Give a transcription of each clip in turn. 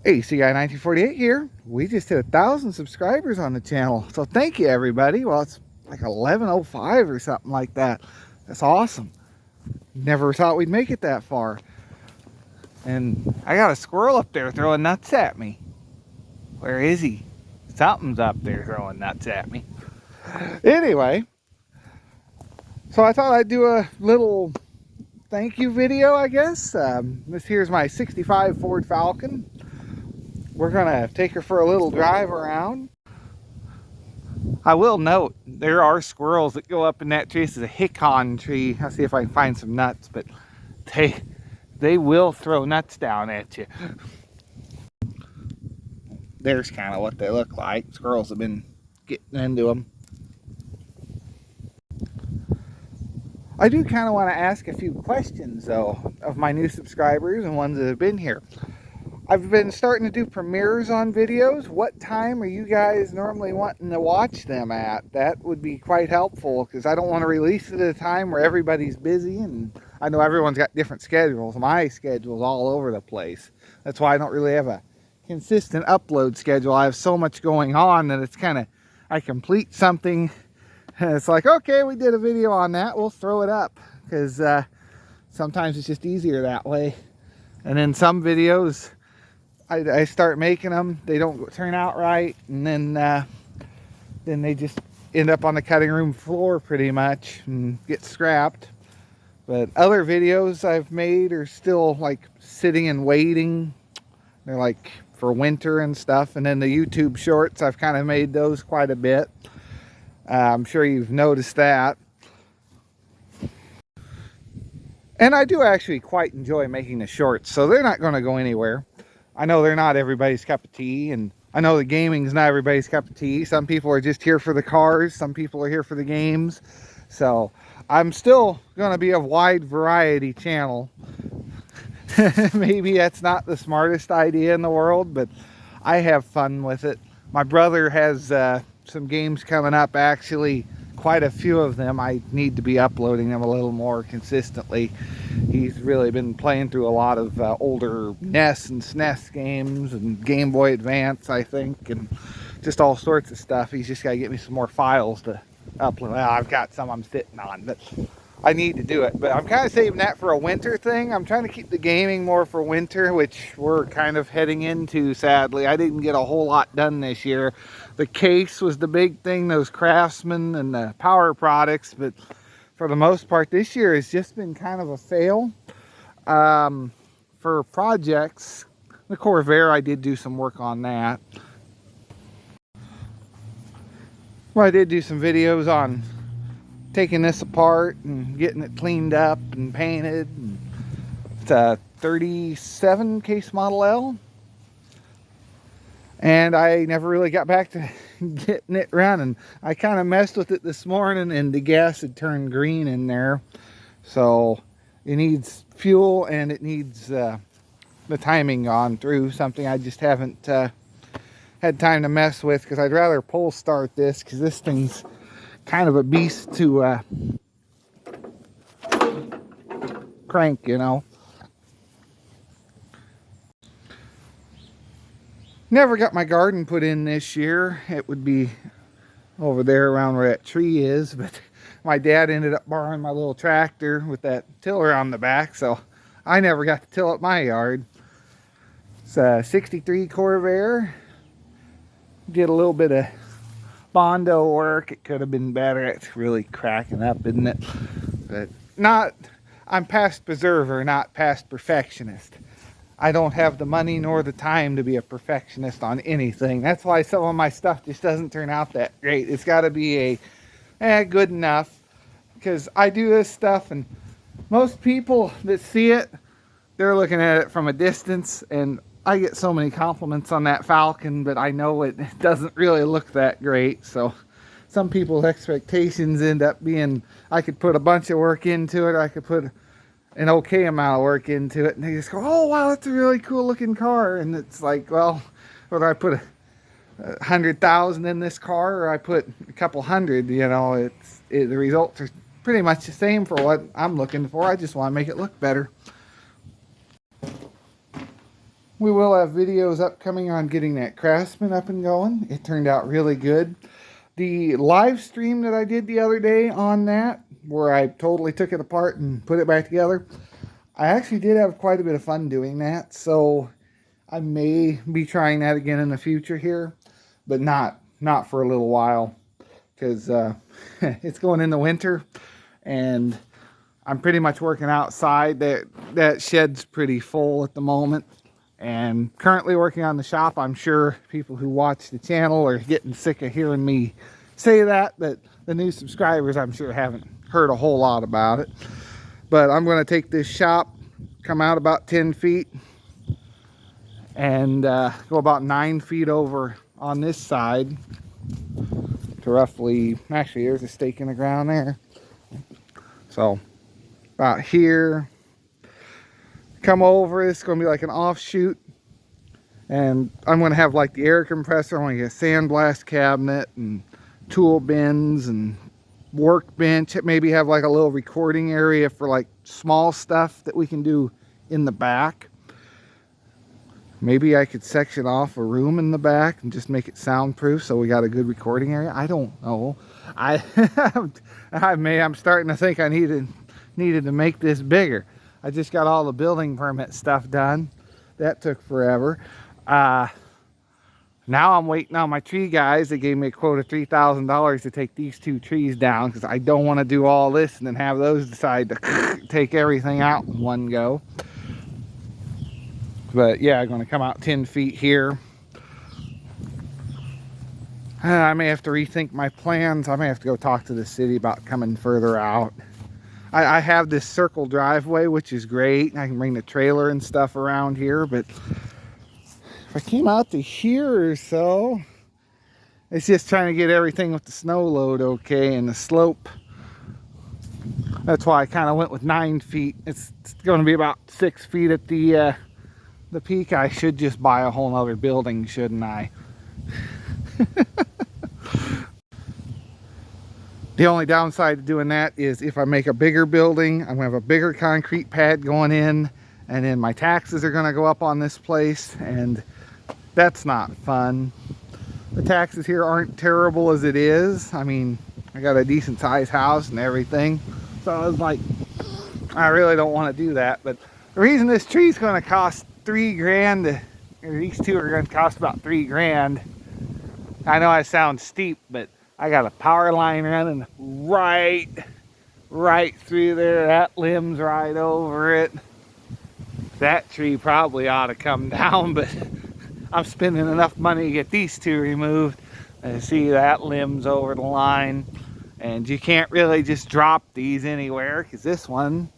Hey, CI 1948 here. We just hit 1,000 subscribers on the channel, so thank you everybody. Well, it's like 11:05 or something like that. That's awesome. Never thought we'd make it that far. And I got a squirrel up there throwing nuts at me. Where is he? Something's up there throwing nuts at me. Anyway, so I thought I'd do a little thank you video, I guess. This here's my 65 Ford Falcon. We're gonna take her for a little drive around. I will note there are squirrels that go up in that tree. This is a hickory tree. I'll see if I can find some nuts, but they will throw nuts down at you. There's kind of what they look like. Squirrels have been getting into them. I do kind of want to ask a few questions though of my new subscribers and ones that have been here. I've been starting to do premieres on videos. What time are you guys normally wanting to watch them at? That would be quite helpful because I don't want to release it at a time where everybody's busy, and I know everyone's got different schedules. My schedule's all over the place. That's why I don't really have a consistent upload schedule. I have so much going on that it's kind of, I complete something and it's like, okay, we did a video on that, we'll throw it up, because sometimes it's just easier that way. And then some videos, I start making them, they don't turn out right, and then they just end up on the cutting room floor pretty much and get scrapped. But other videos I've made are still like sitting and waiting. They're like for winter and stuff. And then the YouTube shorts, I've kind of made those quite a bit. I'm sure you've noticed that. And I do actually quite enjoy making the shorts, so they're not going to go anywhere. I know they're not everybody's cup of tea, and I know the gaming's not everybody's cup of tea. Some people are just here for the cars, some people are here for the games. So I'm still going to be a wide variety channel. Maybe that's not the smartest idea in the world, but I have fun with it. My brother has some games coming up, actually quite a few of them. I need to be uploading them a little more consistently. He's really been playing through a lot of older NES and SNES games and Game Boy Advance, I think, and just all sorts of stuff. He's just got to get me some more files to upload. Well, I've got some I'm sitting on, but I need to do it. But I'm kind of saving that for a winter thing. I'm trying to keep the gaming more for winter, which we're kind of heading into, sadly. I didn't get a whole lot done this year. The case was the big thing, those Craftsman and the power products, but for the most part this year has just been kind of a fail. For projects, the Corvair, I did do some work on that. Well, I did do some videos on taking this apart and getting it cleaned up and painted. It's a 37 case Model L. And I never really got back to getting it running. I kind of messed with it this morning and the gas had turned green in there. So it needs fuel and it needs the timing gone through, something I just haven't had time to mess with, because I'd rather pull start this, because this thing's kind of a beast to crank, you know. Never got my garden put in this year. It would be over there around where that tree is, but my dad ended up borrowing my little tractor with that tiller on the back, so I never got to till up my yard. It's a 63 Corvair. Did a little bit of Bondo work. It could have been better. It's really cracking up, isn't it? But not, I'm past preserver, not past perfectionist. I don't have the money nor the time to be a perfectionist on anything. That's why some of my stuff just doesn't turn out that great. It's got to be good enough, because I do this stuff and most people that see it, they're looking at it from a distance, and I get so many compliments on that Falcon, but I know it doesn't really look that great. So some people's expectations end up being, I could put a bunch of work into it, I could put an okay amount of work into it, and they just go, oh wow, that's a really cool looking car. And it's like, well, whether I put 100,000 in this car or I put a couple hundred, you know, the results are pretty much the same for what I'm looking for. I just want to make it look better. We will have videos upcoming on getting that Craftsman up and going. It turned out really good. The live stream that I did the other day on that, where I totally took it apart and put it back together, I actually did have quite a bit of fun doing that. So I may be trying that again in the future here, but not for a little while, because it's going into winter and I'm pretty much working outside. That shed's pretty full at the moment. And currently working on the shop. I'm sure people who watch the channel are getting sick of hearing me say that, but the new subscribers, I'm sure, haven't heard a whole lot about it. But I'm going to take this shop, come out about 10 feet, and go about 9 feet over on this side to roughly, actually, there's a stake in the ground there. So about here, come over. It's going to be like an offshoot, and I'm going to have like the air compressor. I'm going to get a sandblast cabinet and tool bins and workbench. Maybe have like a little recording area for like small stuff that we can do in the back. Maybe I could section off a room in the back and just make it soundproof so we got a good recording area. I don't know. I'm starting to think I needed to make this bigger. I just got all the building permit stuff done. That took forever. Now I'm waiting on my tree guys. They gave me a quote of $3,000 to take these 2 trees down, because I don't want to do all this and then have those decide to take everything out in one go. But yeah, I'm going to come out 10 feet here. I may have to rethink my plans. I may have to go talk to the city about coming further out. I have this circle driveway, which is great. I can bring the trailer and stuff around here, but if I came out to here or so, it's just trying to get everything with the snow load okay and the slope. That's why I kind of went with 9 feet. It's going to be about 6 feet at the peak. I should just buy a whole nother building, shouldn't I? The only downside to doing that is if I make a bigger building, I'm going to have a bigger concrete pad going in, and then my taxes are going to go up on this place, and that's not fun. The taxes here aren't terrible as it is. I mean, I got a decent sized house and everything. So I was like, I really don't want to do that. But the reason this tree is going to cost $3,000, or these 2 are going to cost about $3,000. I know I sound steep, but I got a power line running right through there. That limb's right over it. That tree probably ought to come down, but I'm spending enough money to get these 2 removed. And see, that limb's over the line. And you can't really just drop these anywhere, because this one,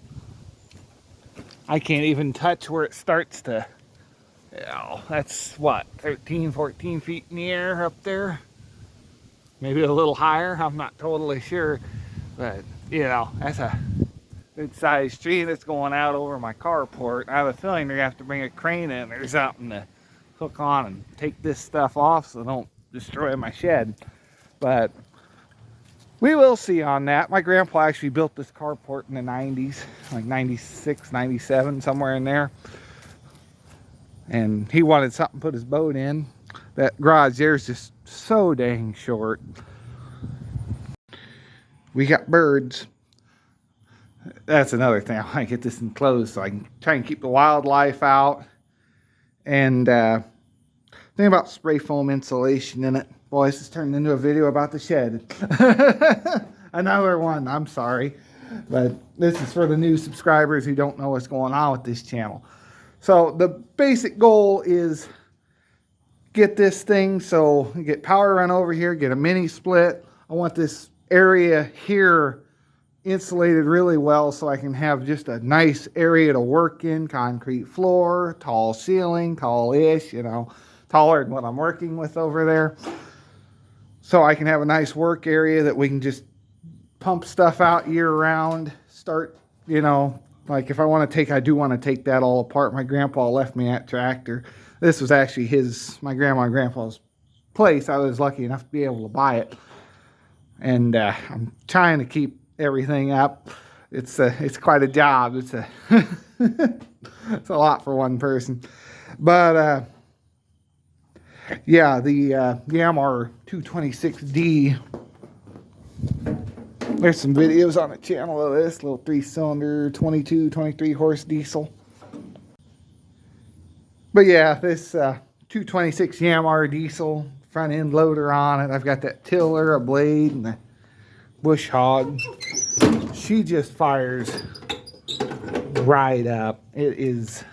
I can't even touch where it starts to, you know, that's what, 13, 14 feet in the air up there. Maybe a little higher, I'm not totally sure, but you know, that's a good sized tree that's going out over my carport. I have a feeling they're gonna have to bring a crane in or something to hook on and take this stuff off so don't destroy my shed. But we will see on that. My grandpa actually built this carport in the 90s, like 96, 97, somewhere in there. And he wanted something to put his boat in. That garage there's just so dang short. We got birds. That's another thing. I want to get this enclosed so I can try and keep the wildlife out. And thing about spray foam insulation in it. Boy, this has turned into a video about the shed. Another one, I'm sorry. But this is for the new subscribers who don't know what's going on with this channel. So the basic goal is get this thing so get power run over here, get a mini split. I want this area here insulated really well so I can have just a nice area to work in. Concrete floor, tall ceiling, tall-ish, you know, taller than what I'm working with over there. So I can have a nice work area that we can just pump stuff out year round. Start, you know, like if I want to take, I do want to take that all apart. My grandpa left me that tractor. This was actually my grandma and grandpa's place. I was lucky enough to be able to buy it. And I'm trying to keep everything up. It's quite a job. It's a it's a lot for one person. But yeah, the Yamaha 226D. There's some videos on the channel of this little 3-cylinder 23 horse diesel. But yeah, this 226 Yamaha diesel, front end loader on it. I've got that tiller, a blade, and a bush hog. She just fires right up. It is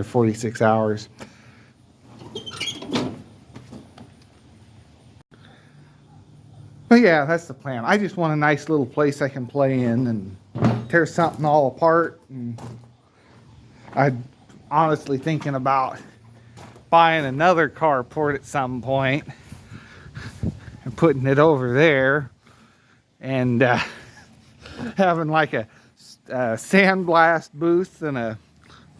446 hours. But yeah, that's the plan. I just want a nice little place I can play in and tear something all apart. And I'm honestly thinking about buying another carport at some point and putting it over there and having like a sandblast booth and a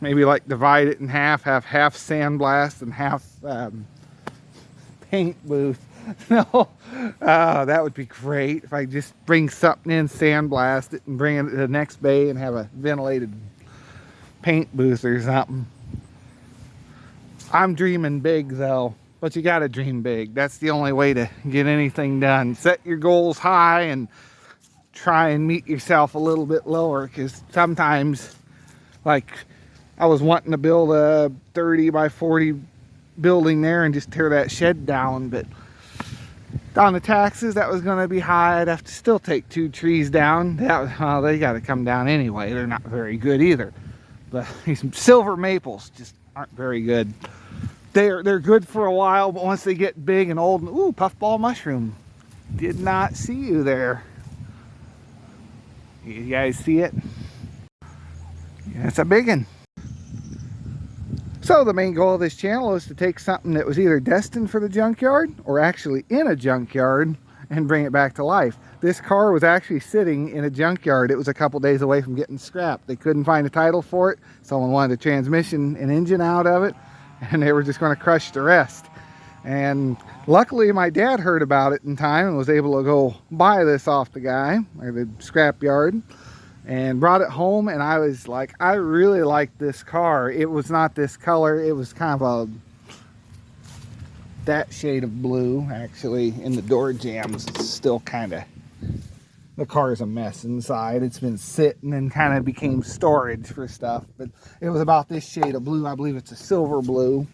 maybe like divide it in half, have half sandblast and half paint booth. No, that would be great if I just bring something in, sandblast it, and bring it to the next bay and have a ventilated paint booth or something. I'm dreaming big though, but you gotta dream big. That's the only way to get anything done. Set your goals high and try and meet yourself a little bit lower, because sometimes, like, I was wanting to build a 30 by 40 building there and just tear that shed down, but on the taxes that was going to be high. I'd have to still take 2 trees down. Well, they got to come down anyway. They're not very good either. But these silver maples just aren't very good. They're good for a while, but once they get big and old, ooh, puffball mushroom. Did not see you there. You guys see it? Yeah, it's a big one. So the main goal of this channel is to take something that was either destined for the junkyard or actually in a junkyard and bring it back to life. This car was actually sitting in a junkyard. It was a couple days away from getting scrapped. They couldn't find a title for it. Someone wanted a transmission and engine out of it, and they were just going to crush the rest. And luckily my dad heard about it in time and was able to go buy this off the guy, or the scrap yard, and brought it home. And I was like, I really like this car. It was not this color. It was kind of that shade of blue, actually. In the door jambs, it's still kind of, the car's a mess inside. It's been sitting and kind of became storage for stuff, but it was about this shade of blue. I believe it's a silver blue,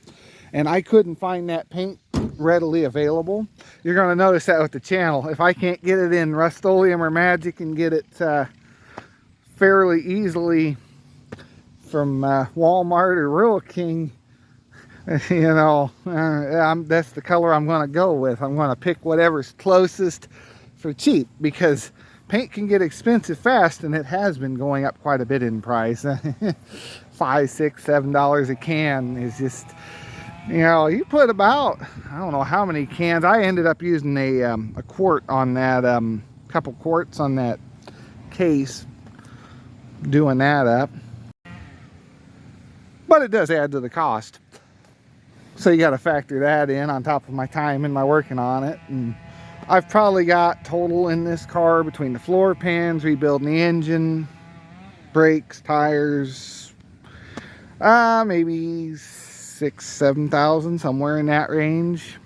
and I couldn't find that paint readily available. You're going to notice that with the channel. If I can't get it in Rust-Oleum or Magic and get it fairly easily from Walmart or Rural King, you know, that's the color I'm going to go with. I'm going to pick whatever's closest for cheap, because paint can get expensive fast, and it has been going up quite a bit in price. $5, $6, $7 a can is just, you know, you put about, I don't know how many cans. I ended up using a quart on that, couple quarts on that case, doing that up. But it does add to the cost. So you got to factor that in on top of my time and my working on it. And I've probably got total in this car, between the floor pans, rebuilding the engine, brakes, tires, maybe 6,000-7,000, somewhere in that range,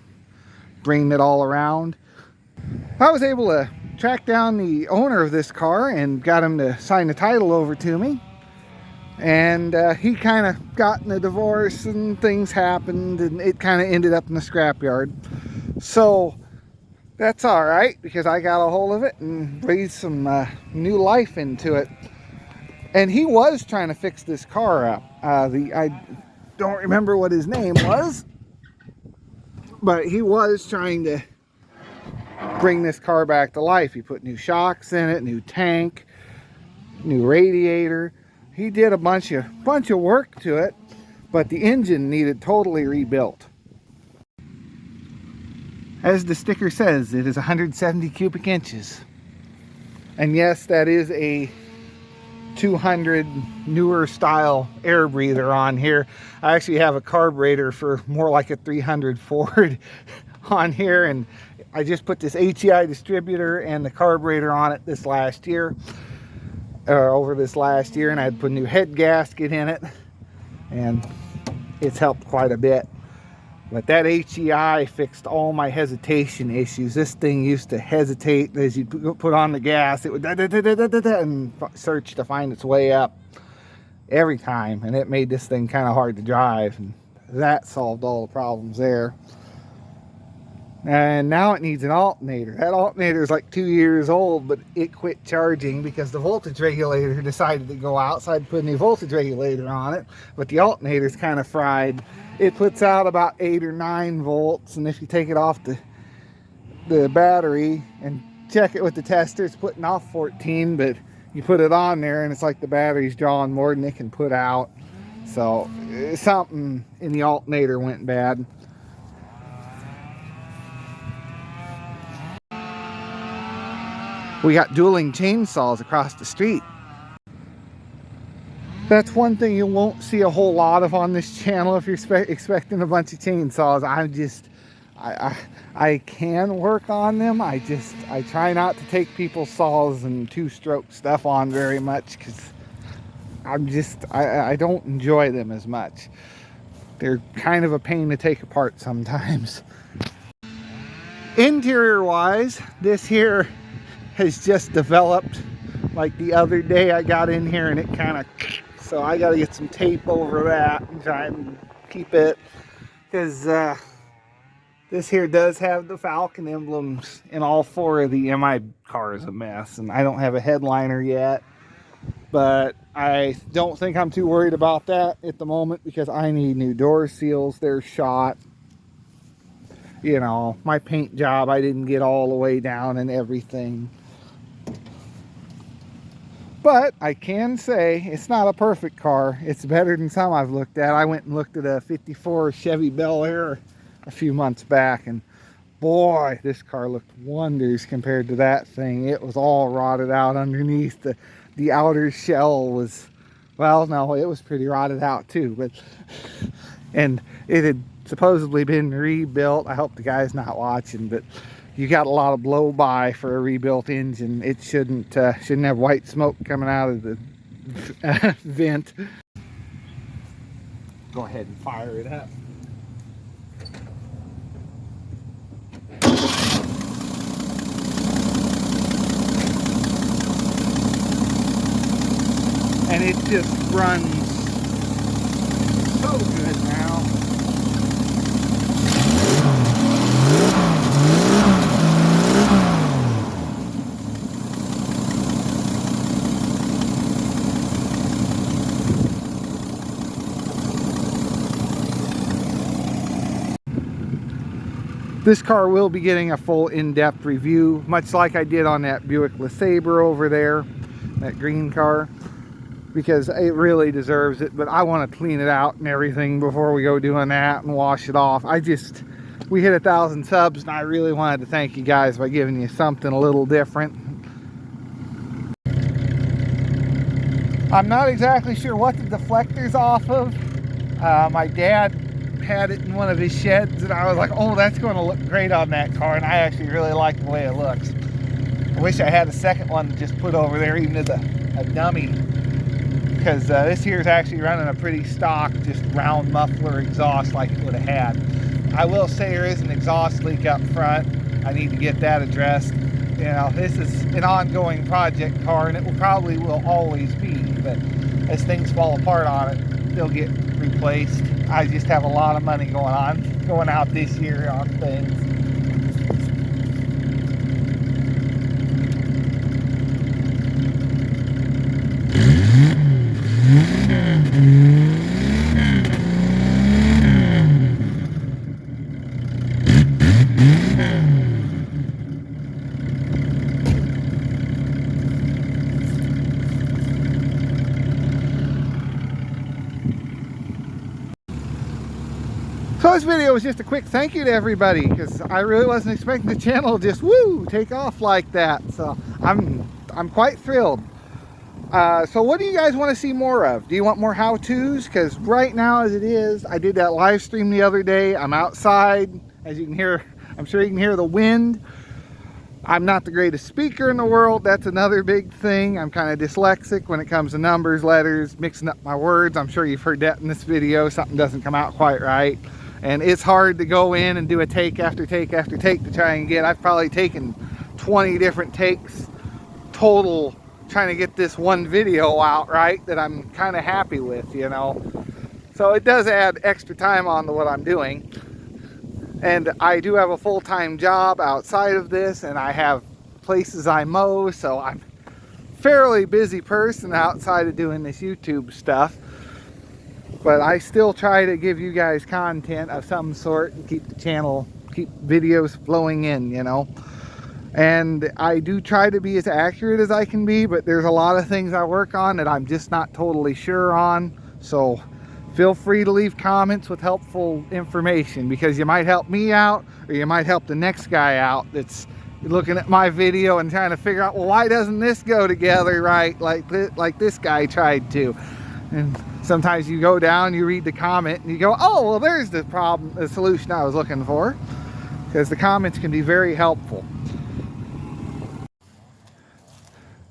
bringing it all around. I was able to track down the owner of this car and got him to sign the title over to me. And he kind of got in a divorce and things happened, and it kind of ended up in the scrapyard. So that's all right, because I got a hold of it and breathed some new life into it. And he was trying to fix this car up. I don't remember what his name was, but he was trying to bring this car back to life. He put new shocks in it, new tank, new radiator. He did a bunch of work to it, but the engine needed totally rebuilt. As the sticker says, it is 170 cubic inches. And yes, that is a 200 newer style air breather on here. I actually have a carburetor for more like a 300 Ford on here, and I just put this HEI distributor and the carburetor on it this last year, over this last year, and I had put a new head gasket in it, and it's helped quite a bit. But that HEI fixed all my hesitation issues. This thing used to hesitate as you put on the gas. It would and search to find its way up every time. And it made this thing kind of hard to drive. And that solved all the problems there. And now it needs an alternator. That alternator is like 2 years old, but it quit charging because the voltage regulator decided to go out. So I had to put a new voltage regulator on it. But the alternator's kind of fried. It puts out about 8 or 9 volts, and if you take it off the battery and check it with the tester, it's putting off 14, but you put it on there and it's like the battery's drawing more than it can put out. So something in the alternator went bad. We got dueling chainsaws across the street. That's one thing you won't see a whole lot of on this channel if you're expecting a bunch of chainsaws. I can work on them. I try not to take people's saws and two-stroke stuff on very much because I don't enjoy them as much. They're kind of a pain to take apart sometimes. Interior wise, this here has just developed. Like the other day I got in here and it kind of, so I got to get some tape over that and try and keep it, because this here does have the Falcon emblems in all 4 of the MI cars a mess, and I don't have a headliner yet, but I don't think I'm too worried about that at the moment because I need new door seals. They're shot. You know, my paint job, I didn't get all the way down and everything. But I can say it's not a perfect car. It's better than some I've looked at. I went and looked at a 54 Chevy Bel Air a few months back, and boy, this car looked wonders compared to that thing. It was all rotted out underneath. The outer shell was, well, no, it was pretty rotted out too. But and it had supposedly been rebuilt. I hope the guy's not watching, but you got a lot of blow by for a rebuilt engine. It shouldn't have white smoke coming out of the vent. Go ahead and fire it up. And it just runs so good now. This car will be getting a full in-depth review, much like I did on that Buick LeSabre over there, that green car, because it really deserves it. But I want to clean it out and everything before we go doing that and wash it off. We hit 1,000 subs, and I really wanted to thank you guys by giving you something a little different. I'm not exactly sure what the deflector's off of. My dad had it in one of his sheds, and I was like, oh, that's going to look great on that car, and I actually really like the way it looks. I wish I had a second one to just put over there, even as a dummy, because this here is actually running a pretty stock, just round muffler exhaust like it would have had. I will say there is an exhaust leak up front. I need to get that addressed. You know, this is an ongoing project car, and it probably will always be, but as things fall apart on it, they'll get replaced. I just have a lot of money going out this year on things. So this video was just a quick thank you to everybody, because I really wasn't expecting the channel to just take off like that. So I'm quite thrilled. So what do you guys want to see more of? Do you want more how-tos? Because right now as it is, I did that live stream the other day. I'm outside. As you can hear, I'm sure you can hear the wind. I'm not the greatest speaker in the world. That's another big thing. I'm kind of dyslexic when it comes to numbers, letters, mixing up my words. I'm sure you've heard that in this video. Something doesn't come out quite right. And it's hard to go in and do a take after take after take to try and get. I've probably taken 20 different takes total trying to get this one video out right that I'm kind of happy with, you know. So it does add extra time on to what I'm doing. And I do have a full-time job outside of this, and I have places I mow, so I'm a fairly busy person outside of doing this YouTube stuff. But I still try to give you guys content of some sort and keep the channel, keep videos flowing in, you know. And I do try to be as accurate as I can be, but there's a lot of things I work on that I'm just not totally sure on. So feel free to leave comments with helpful information, because you might help me out, or you might help the next guy out that's looking at my video and trying to figure out, well, why doesn't this go together right like this guy tried to. And sometimes you go down, you read the comment, and you go, oh, well, there's the problem, the solution I was looking for. Because the comments can be very helpful.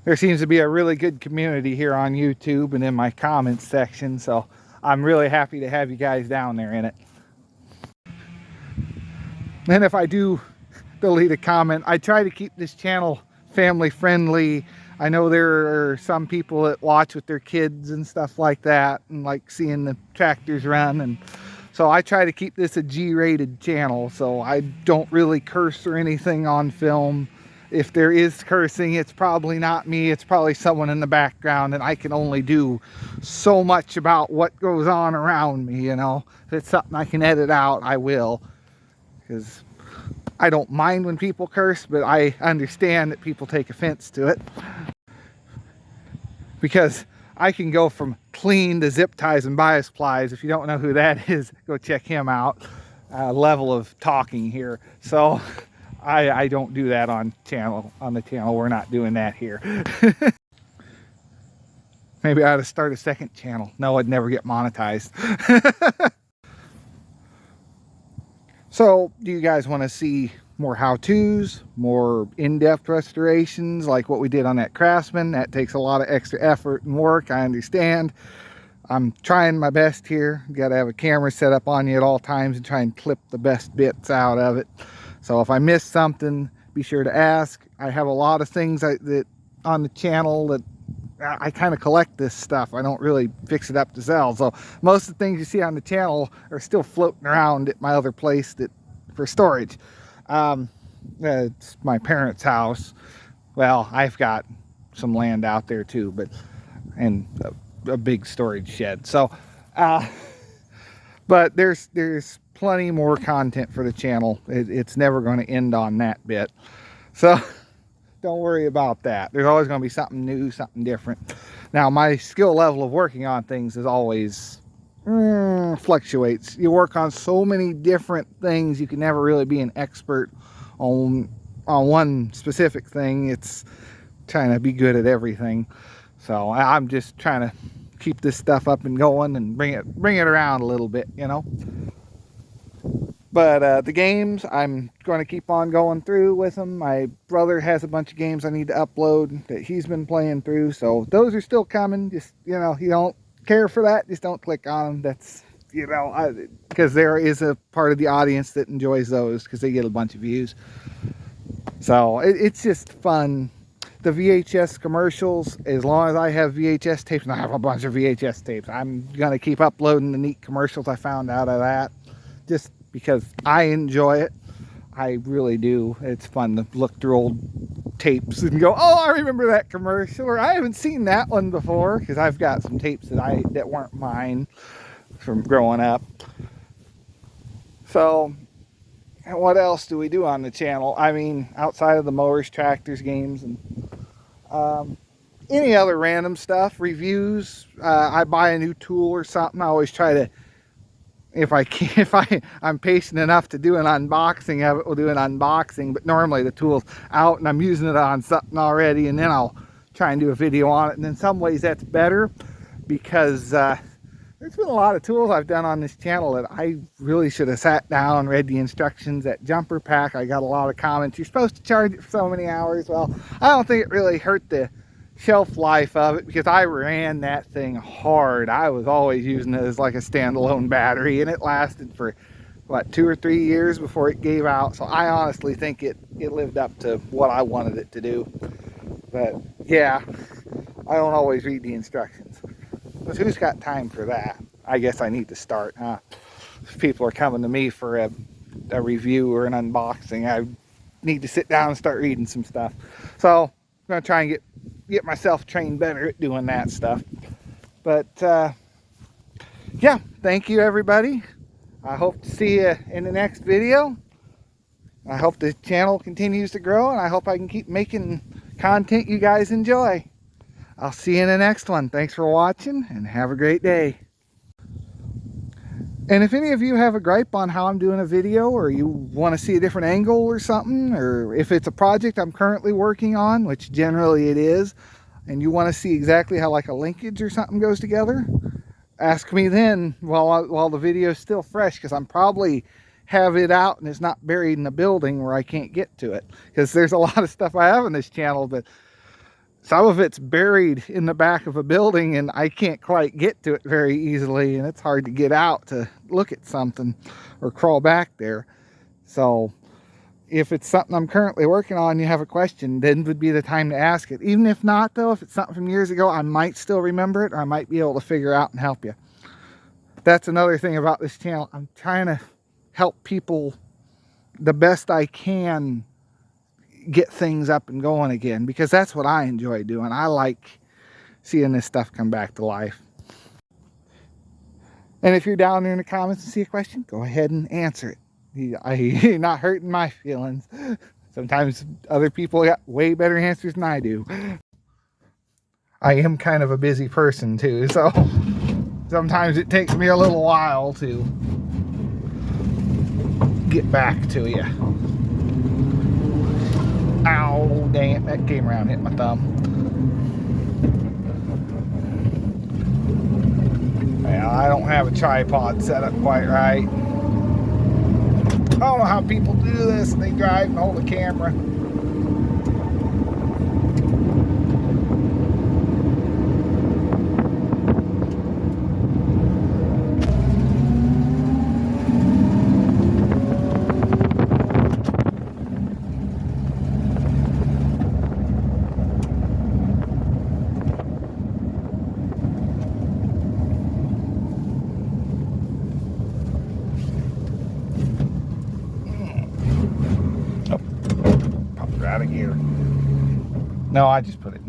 There seems to be a really good community here on YouTube and in my comments section, so I'm really happy to have you guys down there in it. And if I do delete a comment, I try to keep this channel family friendly. I know there are some people that watch with their kids and stuff like that, and like seeing the tractors run, and so I try to keep this a G-rated channel, so I don't really curse or anything on film. If there is cursing, it's probably not me, it's probably someone in the background, and I can only do so much about what goes on around me, you know. If it's something I can edit out, I will, because I don't mind when people curse, but I understand that people take offense to it. Because I can go from clean to zip ties and bias plies. If you don't know who that is, go check him out. Level of talking here. So I don't do that on the channel. We're not doing that here. Maybe I ought to start a second channel. No, I'd never get monetized. So, do you guys want to see more how-tos, more in-depth restorations like what we did on that Craftsman? That takes a lot of extra effort and work, I understand. I'm trying my best here. You got to have a camera set up on you at all times and try and clip the best bits out of it. So if I miss something, be sure to ask. I have a lot of things that on the channel that I kind of collect this stuff. I don't really fix it up to sell. So most of the things you see on the channel are still floating around at my other place for storage. It's my parents' house. Well, I've got some land out there too, and a big storage shed. So, but there's plenty more content for the channel. It's never going to end on that bit. So don't worry about that. There's always going to be something new, something different. Now, my skill level of working on things is always fluctuates. You work on so many different things, you can never really be an expert on one specific thing. It's trying to be good at everything. So I'm just trying to keep this stuff up and going and bring it around a little bit, you know. But the games, I'm going to keep on going through with them. My brother has a bunch of games I need to upload that he's been playing through. So those are still coming. Just, you know, you don't care for that, just don't click on them. That's, you know, because there is a part of the audience that enjoys those because they get a bunch of views. So it's just fun. The VHS commercials, as long as I have VHS tapes, and I have a bunch of VHS tapes, I'm going to keep uploading the neat commercials I found out of that. Just because I enjoy it. I really do. It's fun to look through old tapes and go, oh, I remember that commercial, or I haven't seen that one before, because I've got some tapes that weren't mine from growing up. So, what else do we do on the channel? I mean, outside of the mowers, tractors, games, and any other random stuff, reviews. I buy a new tool or something, I always try to, if I'm patient enough to do an unboxing of it, we'll do an unboxing. But normally the tool's out and I'm using it on something already, and then I'll try and do a video on it. And in some ways that's better because there's been a lot of tools I've done on this channel that I really should have sat down and read the instructions. That jumper pack, I got a lot of comments. You're supposed to charge it for so many hours. Well, I don't think it really hurt the shelf life of it because I ran that thing hard. I was always using it as like a standalone battery, and it lasted for what, 2 or 3 years before it gave out. So I honestly think it lived up to what I wanted it to do. But yeah, I don't always read the instructions. But who's got time for that? I guess I need to start, huh? If people are coming to me for a review or an unboxing, I need to sit down and start reading some stuff. So I'm gonna try and get myself trained better at doing that stuff. But yeah, thank you everybody. I hope to see you in the next video. I hope the channel continues to grow, and I hope I can keep making content you guys enjoy. I'll see you in the next one. Thanks for watching, and have a great day. And if any of you have a gripe on how I'm doing a video, or you want to see a different angle or something, or if it's a project I'm currently working on, which generally it is, and you want to see exactly how like a linkage or something goes together, ask me then while the video is still fresh, because I'm probably have it out and it's not buried in a building where I can't get to it, because there's a lot of stuff I have on this channel, but some of it's buried in the back of a building and I can't quite get to it very easily, and it's hard to get out to look at something or crawl back there. So if it's something I'm currently working on, you have a question, then would be the time to ask it. Even if not though, if it's something from years ago, I might still remember it, or I might be able to figure out and help you. That's another thing about this channel. I'm trying to help people the best I can get things up and going again, because that's what I enjoy doing. I like seeing this stuff come back to life. And if you're down there in the comments and see a question, go ahead and answer it. You're not hurting my feelings. Sometimes other people got way better answers than I do. I am kind of a busy person too, so sometimes it takes me a little while to get back to you. Ow, dang it, that came around and hit my thumb. Well, I don't have a tripod set up quite right. I don't know how people do this. They drive and hold the camera. Out of gear. No, I just put it